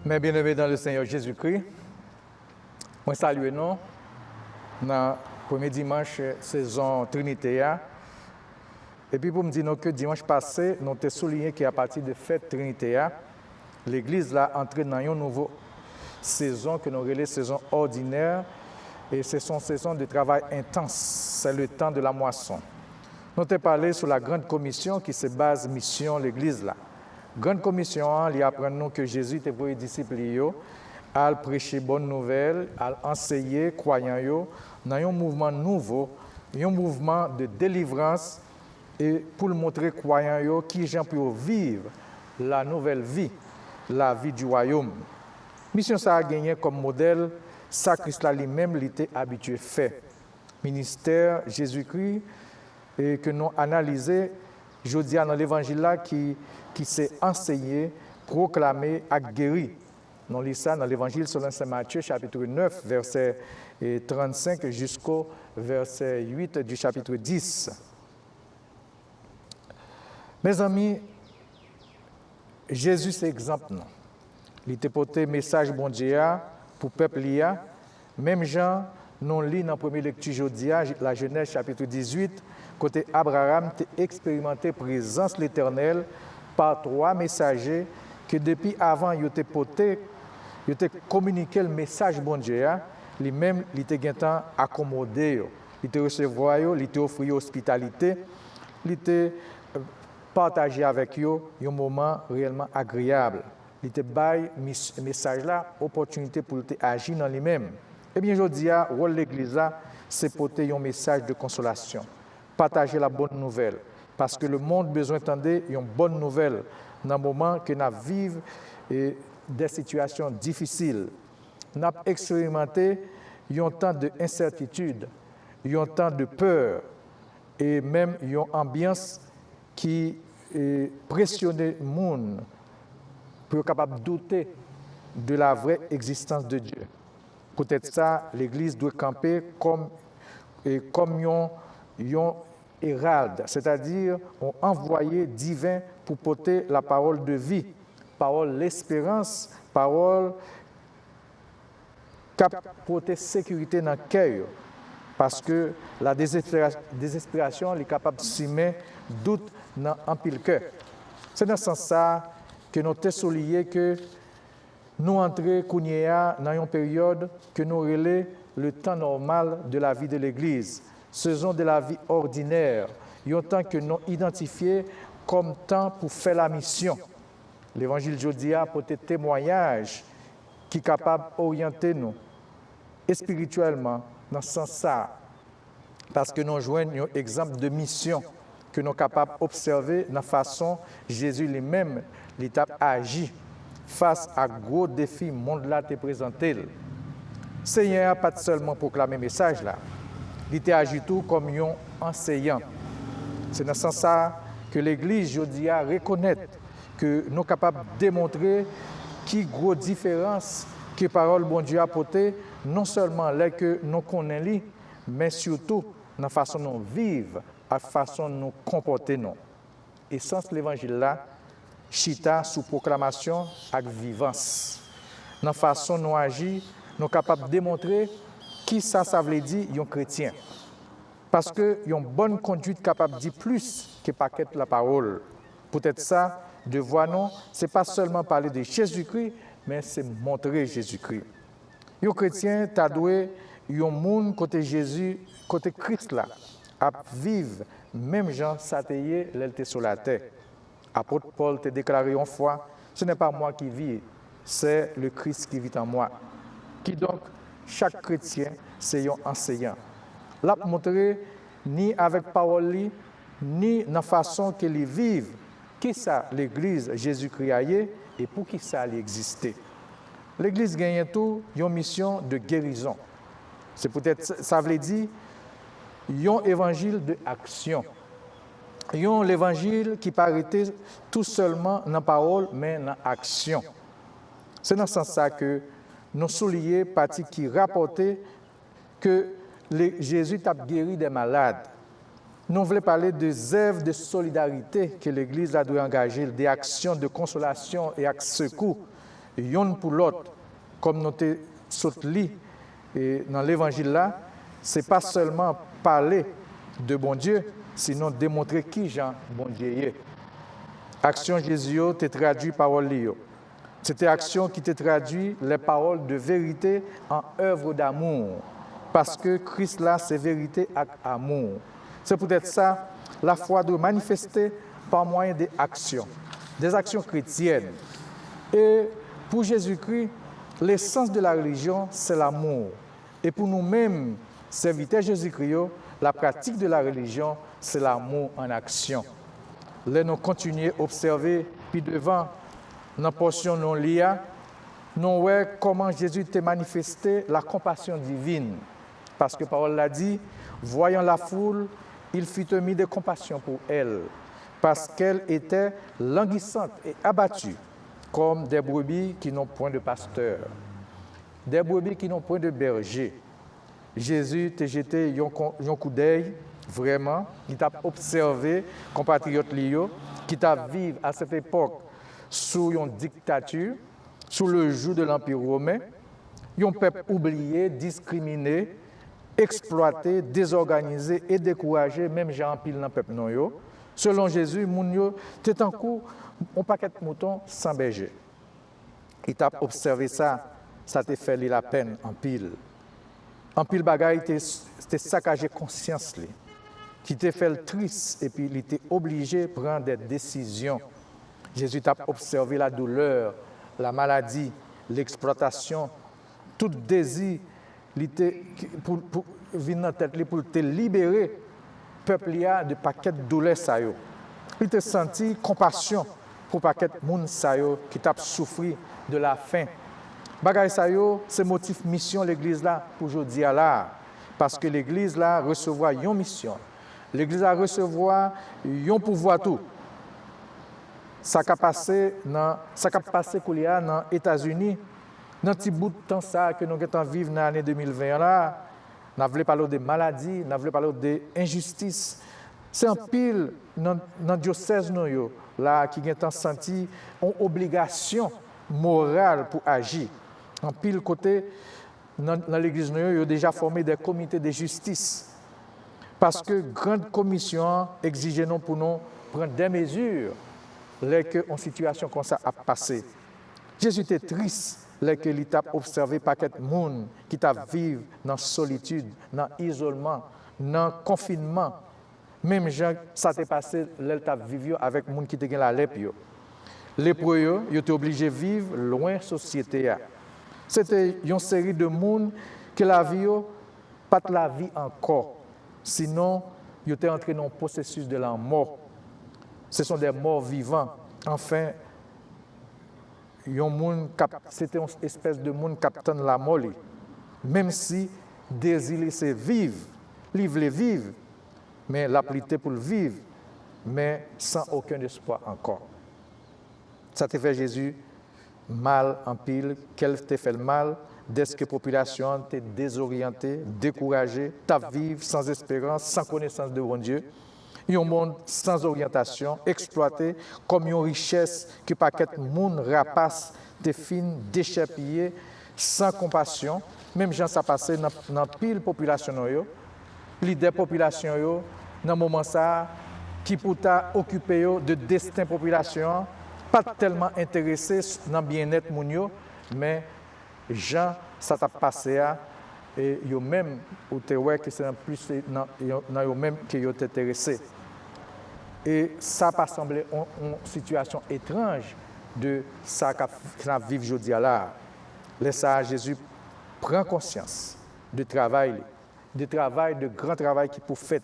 Mes bien-aimés dans le Seigneur Jésus-Christ, moi salue nous dans le premier dimanche saison Trinité. Et puis pour me dire que dimanche passé, nous avons souligné qu'à partir de fête Trinité, l'Église a entré dans une nouvelle saison que nous appelons saison ordinaire. Et c'est une saison de travail intense, c'est le temps de la moisson. Nous avons parlé sur la grande commission qui se base mission l'Église là. Grande commission, il apprend nous que Jésus était pour les disciples à prêcher bonne nouvelle, à enseigner croyants dans un mouvement nouveau, un mouvement de délivrance et pour montrer croyants qui gens peuvent vivre la nouvelle vie, la vie du royaume. Mission ça a gagné comme modèle ça Christ lui-même était habitué à faire. Ministère Jésus-Christ et que nous analysé jeudi dans l'évangile là qui s'est enseigné, proclamé et guéri. Nous lisons ça dans l'évangile selon saint Matthieu, chapitre 9, verset 35 jusqu'au verset 8 du chapitre 10. Mes amis, Jésus c'est exemple. Il était porté message bon Dieu pour le peuple. Même Jean, nous lisons dans la première lecture jeudi, la Genèse chapitre 18, côté Abraham a expérimenté la présence de l'Éternel par 3 messagers que depuis avant, ils étaient portés, ils étaient communiqué le message bon Dieu, lui-même, il était accommodé, il était recevoir, il était offert hospitalité, il était partagé avec eux un moment réellement agréable. Il était bail message là, opportunité pour agir dans lui-même. Eh bien, je dis, le rôle de l'Église, c'est porter un message de consolation, partager la bonne nouvelle. Parce que le monde a besoin d'entendre une bonne nouvelle dans le moment que nous vivons des situations difficiles. Nous avons expérimenté un temps d'incertitude, un temps de peur et même une ambiance qui pressionnait le monde pour être capable de douter de la vraie existence de Dieu. Peut-être ça, l'Église doit camper comme un héralde, c'est-à-dire un envoyé divin pour porter la parole de vie, parole l'espérance, parole qui porter sécurité dans le cœur, parce que la désespération est capable de semer doute dans un pile cœur. C'est dans ce sens que nous avons souligné que nous entrons dans une période que nous relève le temps normal de la vie de l'Église. Saison de la vie ordinaire, un temps que nous identifions comme temps pour faire la mission. L'évangile jeudi a porté témoignage qui est capable d'orienter nous spirituellement dans ce sens-là, parce que nous joignons un exemple de mission que nous sommes capables d'observer dans la façon dont Jésus lui-même a agi face à gros défis monde là te présenté. Le Seigneur n'a pas seulement proclamé le message là. Il a agi tout comme un enseignant. C'est dans ce sens que l'Église aujourd'hui reconnaît que nous sommes capables de démontrer qui grosse différence que la parole de Dieu a apportée, non seulement là que nous connaissons, mais surtout dans la façon dont nous vivons, la façon dont nous comporter. Et sans l'évangile là, chita sous proclamation et vivance. Dans la façon dont nous agissons, nous sommes capables de démontrer qui ça veut dire un chrétien. Parce que une bonne conduite capable de dire plus que paquet la parole. Peut-être ça, de voir non, ce n'est pas seulement parler de Jésus-Christ, mais c'est montrer Jésus-Christ. Un chrétien, tu dois un monde côté Jésus, côté Christ là, à vivre, même Jean Sateye, l'était sur la terre. Apôtre Paul t'a déclaré une fois, ce n'est pas moi qui vis, c'est le Christ qui vit en moi. Qui donc, chaque chrétien, c'est un enseignant. L'a montré ni avec parole, ni dans la façon qu'il vivent, qui ça l'Église Jésus-Christ a et pour qui ça existe. L'Église gagne tout une mission de guérison. C'est peut-être, ça veut dire, un évangile de action. L'évangile qui paraît tout seulement dans la parole, mais dans l'action. C'est dans ce sens que nous soulignons partie qui rapportait que Jésus a guéri des malades. Nous voulons parler des œuvres de solidarité que l'Église a dû engager, des actions de consolation et de secours yon pour l'autre, comme nous te li dans l'évangile là, c'est pas seulement parler de bon Dieu, sinon démontrer qui Jean bon Dieu est. Action Jésus te traduit parole li. C'était action qui te traduit les paroles de vérité en œuvre d'amour. Parce que Christ là, c'est vérité et amour. C'est peut-être ça, la foi doit manifester par moyen des actions chrétiennes. Et pour Jésus-Christ, l'essence de la religion, c'est l'amour. Et pour nous-mêmes, serviteurs Jésus-Christ, la pratique de la religion, c'est l'amour en action. Là, nous continuons à observer, puis devant, dans la portion non lia, nous voyons comment Jésus t'a manifesté la compassion divine. Parce que la parole l'a dit, voyant la foule, il fut mis de compassion pour elle, parce qu'elle était languissante et abattue, comme des brebis qui n'ont point de pasteur, des brebis qui n'ont point de berger. Jésus t'a jeté un coup d'œil, vraiment, il t'a observé, compatriote Lio, qui t'a vécu à cette époque sous une dictature, sous le joug de l'Empire romain, un peuple oublié, discriminé, exploité, désorganisé et découragé, même Jean pile dans le peuple non yo. Selon Jésus, moun yo t'es en coup un paquet de moutons sans berger. Il t'a observé ça, ça t'a fait la peine en pile. En pile bagaille t'es saccagé conscience li, qui t'a fait le triste et puis il était obligé de prendre des décisions. Jésus t'a observé la douleur, la maladie, l'exploitation, tout désir pour venir dans tête pour te libérer peuple de paquet de douleurs ça yo. Il te senti compassion pour paquet moun ça yo qui t'a souffert de la faim. Bagay ça yo, c'est motif mission l'église là pour aujourd'hui là parce que l'église là recevoir une mission. L'église là recevoir un pouvoir tout. Ça a passé dans les États-Unis, dans un petit bout de temps ça que nous avons vivre dans l'année 2020 là, nous avons parlé de maladies, nous avons parlé d'injustice. C'est un pile dans le diocèse là qui ont senti une obligation morale pour agir. En pile côté dans l'église nous avons déjà formé des comités de justice parce que grande commission exige nous pour nous prendre des mesures. Lorsqu'une situation comme ça a passé. Jésus était triste lorsqu'il t'a observé paquet de monde qui t'a vécu dans la solitude, dans l'isolement, dans le confinement. Même gens, ça t'est passé lorsqu'il t'a vécu avec des gens qui étaient la lèpre. Les lépreux, ils étaient obligés de vivre loin de la société. C'était une série de monde que la vie, pas de la vie encore. Sinon, ils étaient entrés dans le processus de la mort. Ce sont des morts vivants. Enfin, c'était une espèce de monde qui attend la mort. Même si désir c'est vivre, livre les vivre, mais l'appliquer pour le vivre, mais sans aucun espoir encore. Ça te fait Jésus mal en pile, qu'elle te fait le mal, dès que la population t'est désorientée, découragée, t'as vivre sans espérance, sans connaissance de bon Dieu. Un monde sans orientation, exploité comme une richesse que paquet de monde rapace, des fines, déchapillées, sans compassion. Même gens ça passé dans pile population l'idée population dans moment ça qui pour ta occuper de destin population, pas tellement intéressé dans bien-être moun yo, mais gens ça t'a passé et yo même ou te ouais que c'est plus dans yo même que yo t'intéressé. Et ça pas semblé une situation étrange de ça qu'on vit aujourd'hui là. Laissez Jésus prend conscience du travail, de grand travail qui pour faire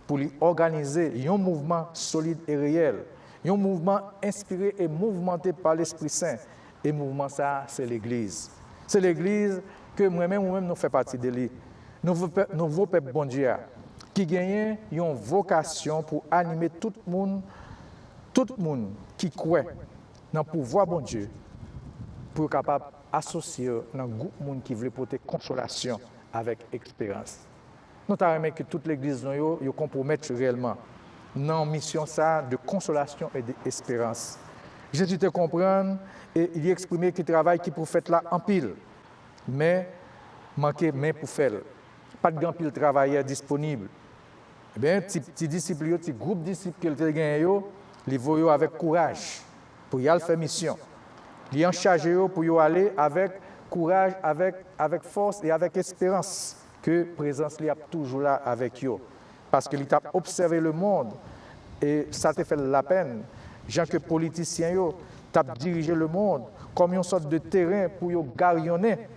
pour lui organiser un mouvement solide et réel, un mouvement inspiré et mouvementé par l'Esprit Saint. Et le mouvement ça, c'est l'Église. C'est l'Église que moi-même nous faisons partie de lui. Nouveau peuple bon Dieu qui gagne une vocation pour animer tout le monde qui croit dans le pouvoir bon Dieu, pour être capable d'associer dans le groupe de monde qui veut porter consolation avec expérience. Nous avons que toute l'Église nous compromettre réellement dans la mission ça de consolation et d'espérance. Jésus te comprend et il exprimait qu'il travaille qui pour faire là en pile. Mais manquer main pour faire. Pas de grand pile travailleur disponible. Eh bien, petit disciple, petit groupe de disciples qu'il a gagné, ils vont avec courage pour y aller faire mission. Ils en chargé pour y aller avec courage, avec force et avec espérance que la présence est toujours là avec eux. Parce qu'il a observé le monde et ça te fait la peine. Gens que politiciens t'ont dirigé le monde comme une sorte de terrain pour y garillonner.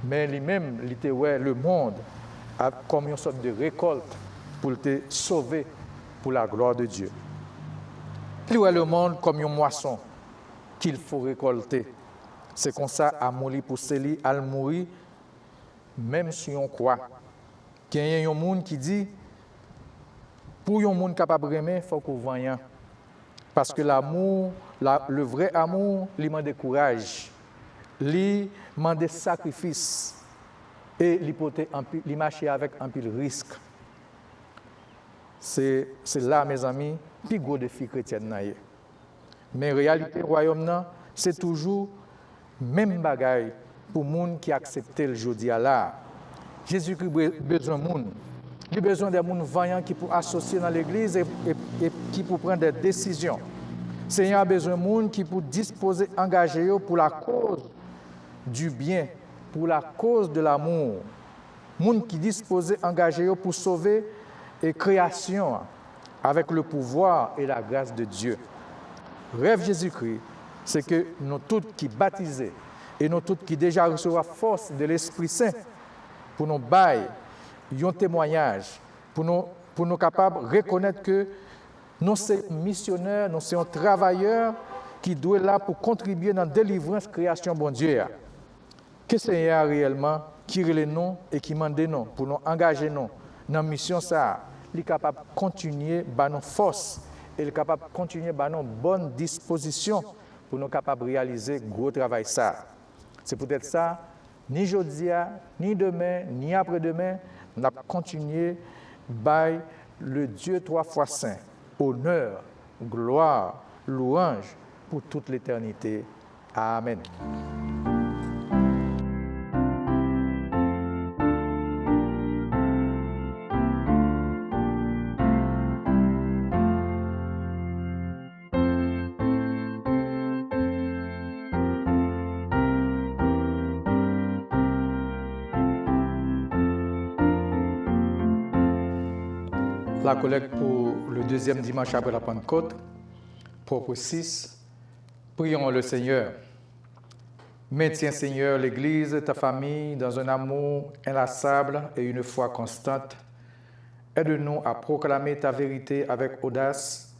Mais lui-même, il était le monde comme une sorte de récolte pour te sauver pour la gloire de Dieu. Il voit le monde comme une moisson qu'il faut récolter. C'est comme ça, à mourir pour céli, à mourir, même si on croit. Il y a un monde qui dit, pour un monde capable d'aimer, il faut qu'on voie. Parce que l'amour, le vrai amour, il demande courage, il demande sacrifice et il marche avec un peu de risque. C'est là, mes amis, le plus gros défi chrétien. Mais en réalité, le royaume, c'est toujours le même bagaille pour les gens qui acceptent le jeudi à là. Jésus-Christ a besoin de monde. Il a besoin de gens vaillants qui pour associer dans l'Église et qui pour prendre des décisions. Le Seigneur a besoin de gens qui pour disposer, engager pour la cause du bien, pour la cause de l'amour. Gens qui disposent, engager pour sauver et création avec le pouvoir et la grâce de Dieu. Rêve Jésus-Christ, c'est que nous tous qui baptisés et nous tous qui déjà reçoivent la force de l'Esprit Saint pour nous bailler un témoignage, pour nous capables de reconnaître que nous sommes missionnaires, nous sommes travailleurs qui doivent là pour contribuer dans la délivrance, création bon Dieu. Que le Seigneur réellement qui les noms et qui mande nous pour nous engager nous dans la mission ça. Il est capable de continuer à nos forces et il est capable de continuer à nos bonnes dispositions pour nous capables de réaliser le gros travail. Ça. C'est peut-être ça, ni aujourd'hui, ni demain, ni après-demain, nous allons continuer par le Dieu trois fois saint, honneur, gloire, louange pour toute l'éternité. Amen. La collecte pour le deuxième dimanche après la Pentecôte, propos 6, prions le Seigneur. Maintiens, Seigneur, l'Église, ta famille, dans un amour inlassable et une foi constante. Aide-nous à proclamer ta vérité avec audace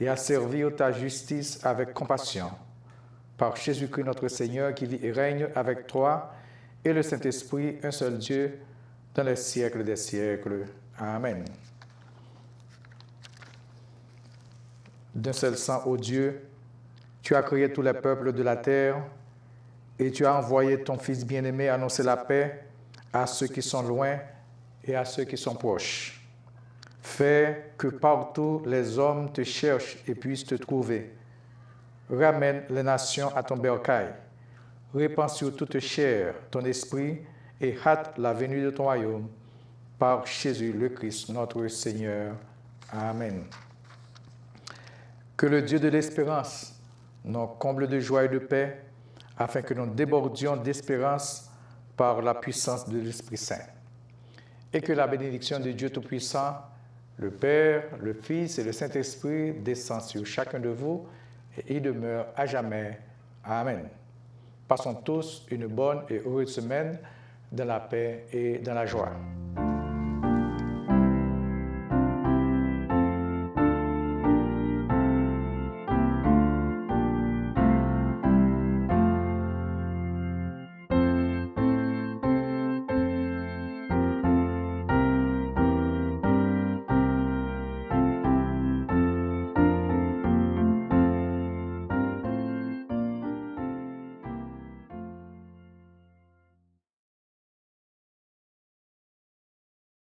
et à servir ta justice avec compassion. Par Jésus-Christ notre Seigneur, qui vit et règne avec toi et le Saint-Esprit, un seul Dieu, dans les siècles des siècles. Amen. D'un seul sang, ô Dieu, tu as créé tous les peuples de la terre et tu as envoyé ton Fils bien-aimé annoncer la paix à ceux qui sont loin et à ceux qui sont proches. Fais que partout les hommes te cherchent et puissent te trouver. Ramène les nations à ton bercail. Répands sur toute chair ton esprit et hâte la venue de ton royaume. Par Jésus le Christ, notre Seigneur. Amen. Que le Dieu de l'espérance nous comble de joie et de paix, afin que nous débordions d'espérance par la puissance de l'Esprit Saint. Et que la bénédiction de Dieu Tout-Puissant, le Père, le Fils et le Saint-Esprit descendent sur chacun de vous et y demeure à jamais. Amen. Passons tous une bonne et heureuse semaine dans la paix et dans la joie.